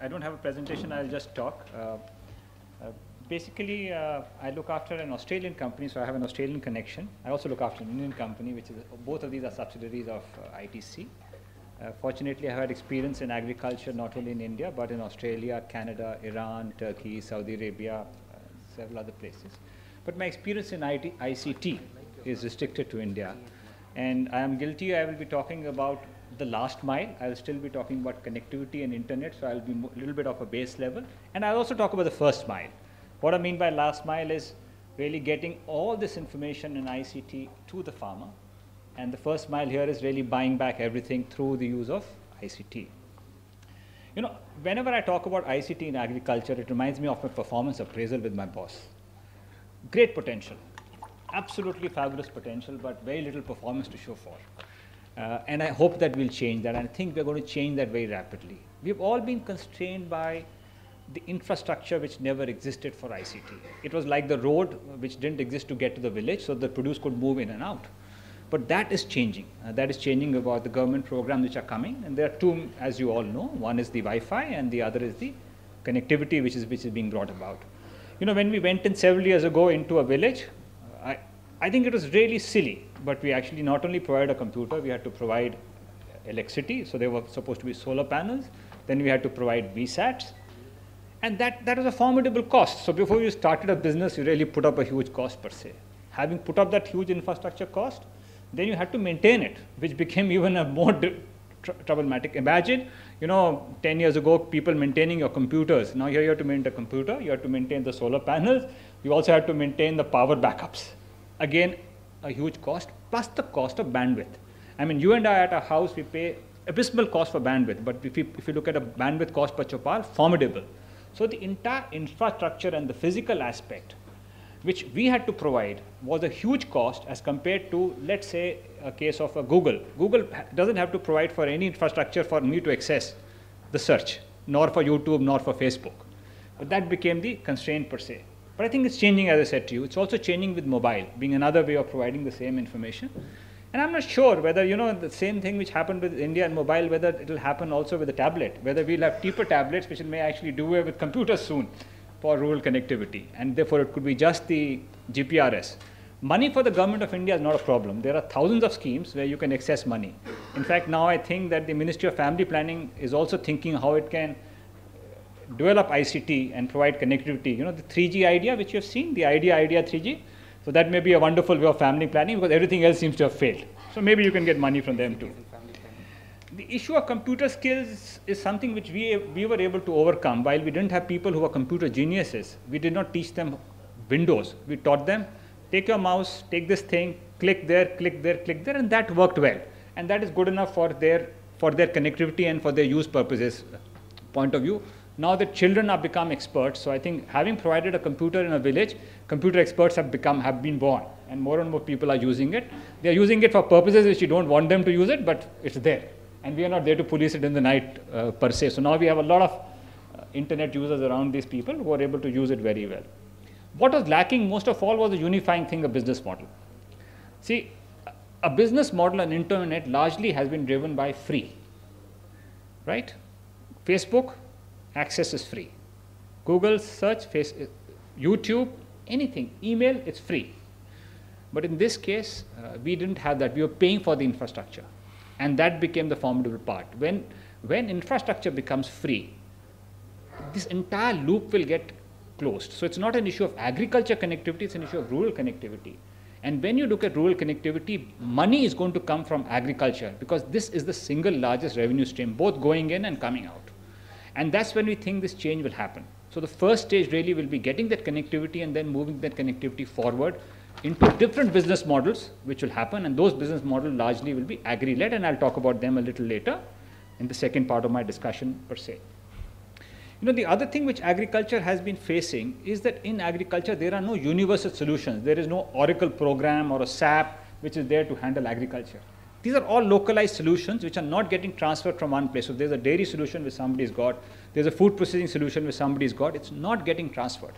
I don't have a presentation, I'll just talk. Basically, I look after an Australian company, so I have an Australian connection. I also look after an Indian company, which is, both of these are subsidiaries of ITC. Fortunately, I had experience in agriculture, not only in India, but in Australia, Canada, Iran, Turkey, Saudi Arabia, several other places. But my experience in ICT is restricted to India. And I am guilty, I will be talking about the last mile. I will still be talking about connectivity and internet, so I will be a little bit of a base level. And I will also talk about the first mile. What I mean by last mile is really getting all this information in ICT to the farmer. And the first mile here is really buying back everything through the use of ICT. You know, whenever I talk about ICT in agriculture, it reminds me of a performance appraisal with my boss. Great potential, absolutely fabulous potential, but very little performance to show for. And I hope that we'll change that. And I think we're going to change that very rapidly. We've all been constrained by the infrastructure which never existed for ICT. It was like the road which didn't exist to get to the village, so the produce could move in and out. But that is changing. That is changing about the government programs which are coming. And there are two, as you all know. One is the Wi-Fi and the other is the connectivity which is being brought about. You know, when we went in several years ago into a village, I think it was really silly, but we actually not only provided a computer, we had to provide electricity. So there were supposed to be solar panels. Then we had to provide VSATs. And that was a formidable cost. So before you started a business, you really put up a huge cost per se. Having put up that huge infrastructure cost, then you had to maintain it, which became even a more problematic. Imagine, you know, 10 years ago, people maintaining your computers. Now here you have to maintain a computer, you have to maintain the solar panels, you also have to maintain the power backups. Again, a huge cost, plus the cost of bandwidth. I mean, you and I at our house, we pay abysmal cost for bandwidth, but if you look at a bandwidth cost per chopal, formidable. So the entire infrastructure and the physical aspect, which we had to provide, was a huge cost as compared to, let's say, a case of a Google. Google doesn't have to provide for any infrastructure for me to access the search, nor for YouTube, nor for Facebook. But that became the constraint per se. But I think it's changing, as I said to you. It's also changing with mobile, being another way of providing the same information. And I'm not sure whether, you know, the same thing which happened with India and mobile, whether it will happen also with the tablet, whether we'll have cheaper tablets, which may actually do away with computers soon for rural connectivity. And therefore, it could be just the GPRS. Money for the government of India is not a problem. There are thousands of schemes where you can access money. In fact, now I think that the Ministry of Family Planning is also thinking how it can develop ICT and provide connectivity. You know, the 3G idea, which you have seen, the idea 3G. So that may be a wonderful way of family planning because everything else seems to have failed. So maybe you can get money from them too. The issue of computer skills is something which we were able to overcome. While we didn't have people who were computer geniuses, we did not teach them Windows. We taught them, take your mouse, take this thing, click there, click there, click there, and that worked well. And that is good enough for their connectivity and for their use purposes point of view. Now that children have become experts, so I think having provided a computer in a village, computer experts have been born, and more people are using it. They are using it for purposes which you don't want them to use it, but it's there. And we are not there to police it in the night per se. So now we have a lot of internet users around these people who are able to use it very well. What was lacking most of all was a unifying thing, a business model. See, a business model on internet largely has been driven by free, right? Facebook, access is free. Google search, YouTube, anything, email, it's free. But in this case, we didn't have that. We were paying for the infrastructure. And that became the formidable part. When infrastructure becomes free, this entire loop will get closed. So it's not an issue of agriculture connectivity, it's an issue of rural connectivity. And when you look at rural connectivity, money is going to come from agriculture because this is the single largest revenue stream, both going in and coming out. And that's when we think this change will happen. So the first stage really will be getting that connectivity and then moving that connectivity forward into different business models which will happen, and those business models largely will be agri-led, and I'll talk about them a little later in the second part of my discussion per se. You know, the other thing which agriculture has been facing is that in agriculture there are no universal solutions. There is no Oracle program or a SAP which is there to handle agriculture. These are all localized solutions which are not getting transferred from one place. So there's a dairy solution which somebody's got, there's a food processing solution which somebody's got, it's not getting transferred.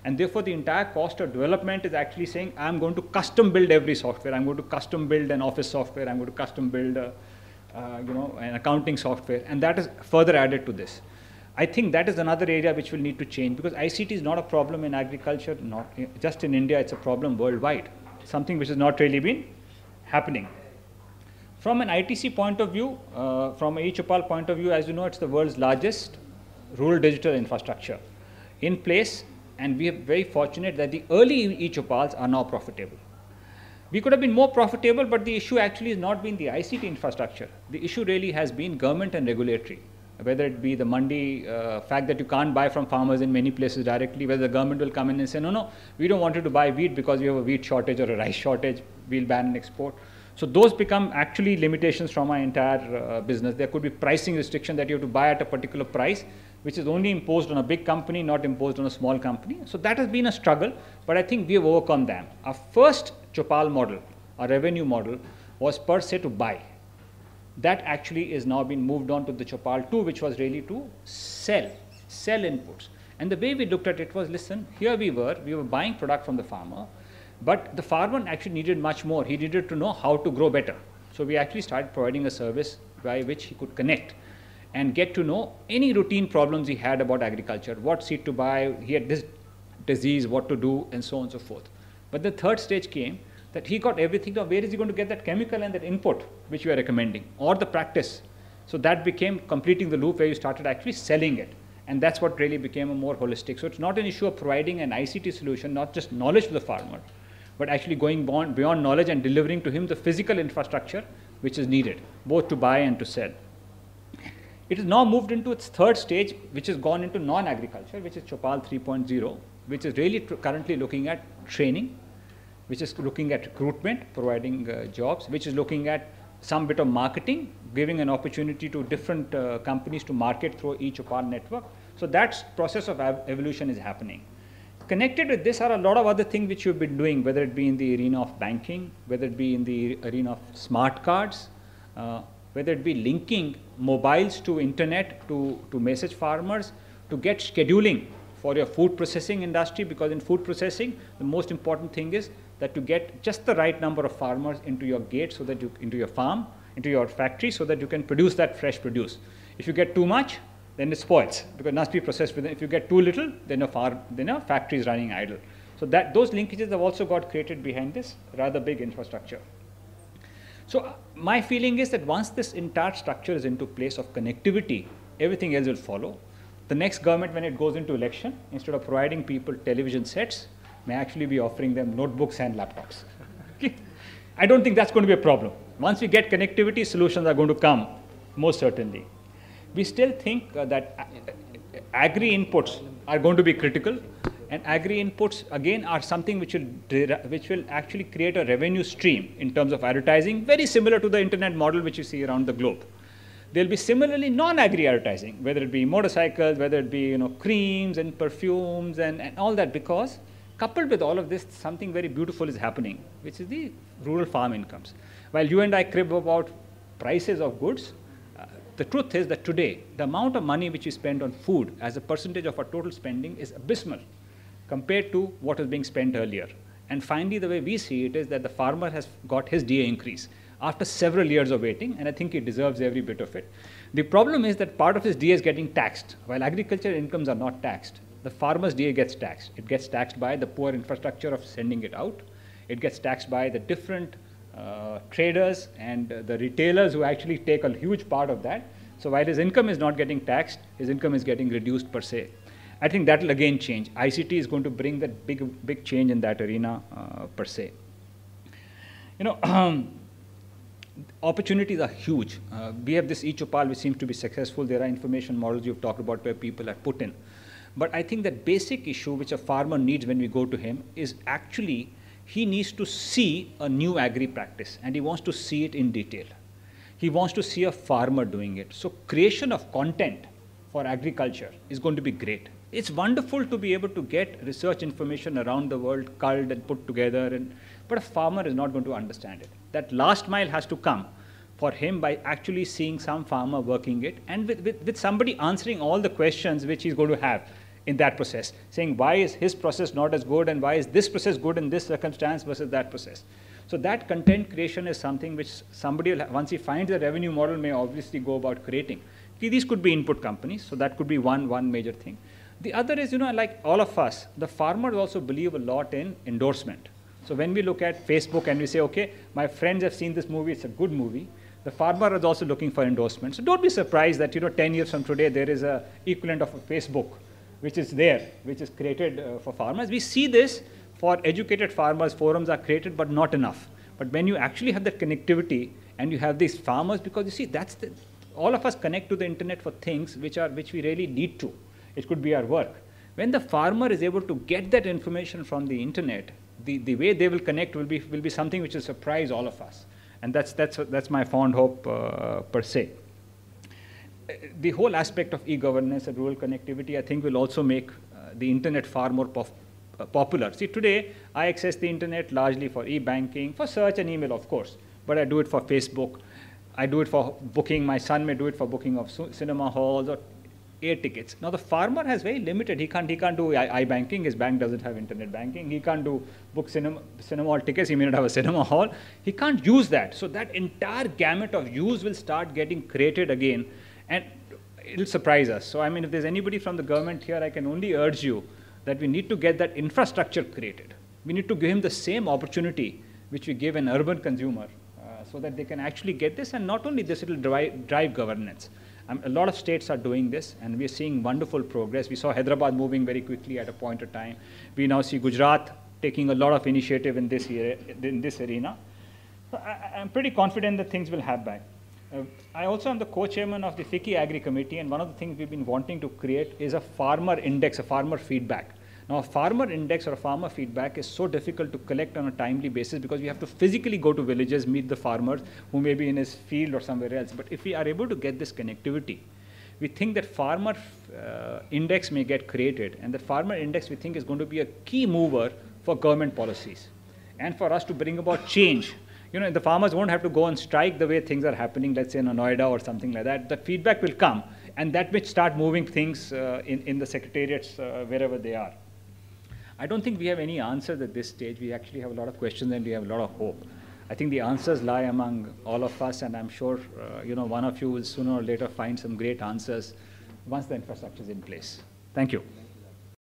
And therefore the entire cost of development is actually saying, I'm going to custom build every software, I'm going to custom build an office software, I'm going to custom build an accounting software, and that is further added to this. I think that is another area which will need to change, because ICT is not a problem in agriculture, not just in India, it's a problem worldwide, something which has not really been happening. From an ITC point of view, from an eChopal point of view, as you know, it's the world's largest rural digital infrastructure in place, and we are very fortunate that the early eChopals are now profitable. We could have been more profitable, but the issue actually has not been the ICT infrastructure. The issue really has been government and regulatory, whether it be the mandi fact that you can't buy from farmers in many places directly, whether the government will come in and say, no, we don't want you to buy wheat because we have a wheat shortage or a rice shortage, we'll ban an export. So those become actually limitations from our entire business. There could be pricing restriction that you have to buy at a particular price, which is only imposed on a big company, not imposed on a small company. So that has been a struggle, but I think we have overcome them. Our first Chopal model, our revenue model, was per se to buy. That actually is now been moved on to the Chopal 2, which was really to sell inputs. And the way we looked at it was, listen, here we were buying product from the farmer, but the farmer actually needed much more. He needed to know how to grow better. So we actually started providing a service by which he could connect and get to know any routine problems he had about agriculture, what seed to buy, he had this disease, what to do, and so on and so forth. But the third stage came that he got everything. Now, where is he going to get that chemical and that input which we are recommending, or the practice? So that became completing the loop where you started actually selling it. And that's what really became a more holistic. So it's not an issue of providing an ICT solution, not just knowledge to the farmer, but actually going beyond knowledge and delivering to him the physical infrastructure which is needed, both to buy and to sell. It has now moved into its third stage, which has gone into non-agriculture, which is Chopal 3.0, which is really currently looking at training, which is looking at recruitment, providing jobs, which is looking at some bit of marketing, giving an opportunity to different companies to market through each Chopal network. So that process of evolution is happening. Connected with this are a lot of other things which you've been doing, whether it be in the arena of banking, whether it be in the arena of smart cards, whether it be linking mobiles to internet to message farmers, to get scheduling for your food processing industry, because in food processing, the most important thing is that you get just the right number of farmers into your gate, so that into your farm, into your factory, so that you can produce that fresh produce. If you get too much, then it spoils, because it must be processed within. If you get too little, then a factory is running idle. So those linkages have also got created behind this rather big infrastructure. So my feeling is that once this entire structure is into place of connectivity, everything else will follow. The next government, when it goes into election, instead of providing people television sets, may actually be offering them notebooks and laptops. Okay? I don't think that's going to be a problem. Once we get connectivity, solutions are going to come, most certainly. We still think that agri inputs are going to be critical, and agri inputs again are something which will actually create a revenue stream in terms of advertising, very similar to the internet model which you see around the globe. There will be similarly non-agri advertising, whether it be motorcycles, whether it be creams and perfumes and all that, because coupled with all of this, something very beautiful is happening, which is the rural farm incomes. While you and I crib about prices of goods, the truth is that today, the amount of money which we spend on food as a percentage of our total spending is abysmal compared to what was being spent earlier. And finally, the way we see it is that the farmer has got his DA increase after several years of waiting, and I think he deserves every bit of it. The problem is that part of his DA is getting taxed. While agricultural incomes are not taxed, the farmer's DA gets taxed. It gets taxed by the poor infrastructure of sending it out. It gets taxed by the different traders and the retailers who actually take a huge part of that. So while his income is not getting taxed, his income is getting reduced per se. I think that will again change. ICT is going to bring that big change in that arena per se. Opportunities are huge. We have this eChopal which seems to be successful. There are information models you've talked about where people are put in. But I think that basic issue which a farmer needs when we go to him is actually he needs to see a new agri practice, and he wants to see it in detail. He wants to see a farmer doing it. So creation of content for agriculture is going to be great. It's wonderful to be able to get research information around the world culled and put together, but a farmer is not going to understand it. That last mile has to come for him by actually seeing some farmer working it, and with somebody answering all the questions which he's going to have in that process, saying why is his process not as good, and why is this process good in this circumstance versus that process. So that content creation is something which somebody, once he finds a revenue model, may obviously go about creating. These could be input companies, so that could be one major thing. The other is, like all of us, the farmers also believe a lot in endorsement. So when we look at Facebook and we say, okay, my friends have seen this movie, it's a good movie, the farmer is also looking for endorsement. So don't be surprised that 10 years from today there is a equivalent of a Facebook which is there, which is created for farmers. We see this for educated farmers, forums are created, but not enough. But when you actually have that connectivity and you have these farmers, because you see, all of us connect to the internet for things which we really need to. It could be our work. When the farmer is able to get that information from the internet, the way they will connect will be something which will surprise all of us. And that's my fond hope per se. The whole aspect of e-governance and rural connectivity, I think, will also make the internet far more popular. See, today, I access the internet largely for e-banking, for search and email, of course, but I do it for Facebook. I do it for booking. My son may do it for booking of cinema halls or air tickets. Now, the farmer has very limited. He can't do i-banking. His bank doesn't have internet banking. He can't book cinema hall tickets. He may not have a cinema hall. He can't use that. So that entire gamut of use will start getting created again, and it'll surprise us. So, I mean, if there's anybody from the government here, I can only urge you that we need to get that infrastructure created. We need to give him the same opportunity which we give an urban consumer, so that they can actually get this. And not only this, it will drive governance. A lot of states are doing this, and we are seeing wonderful progress. We saw Hyderabad moving very quickly at a point of time. We now see Gujarat taking a lot of initiative in this arena. So I'm pretty confident that things will happen. I also am the co-chairman of the FICCI Agri Committee, and one of the things we've been wanting to create is a farmer index, a farmer feedback. Now, a farmer index or a farmer feedback is so difficult to collect on a timely basis because we have to physically go to villages, meet the farmers who may be in his field or somewhere else. But if we are able to get this connectivity, we think that farmer index may get created, and that farmer index we think is going to be a key mover for government policies and for us to bring about change. The farmers won't have to go and strike the way things are happening, let's say in Noida or something like that. The feedback will come, and that will start moving things in the secretariats wherever they are. I don't think we have any answers at this stage. We actually have a lot of questions and we have a lot of hope. I think the answers lie among all of us, and I'm sure one of you will sooner or later find some great answers once the infrastructure is in place. Thank you.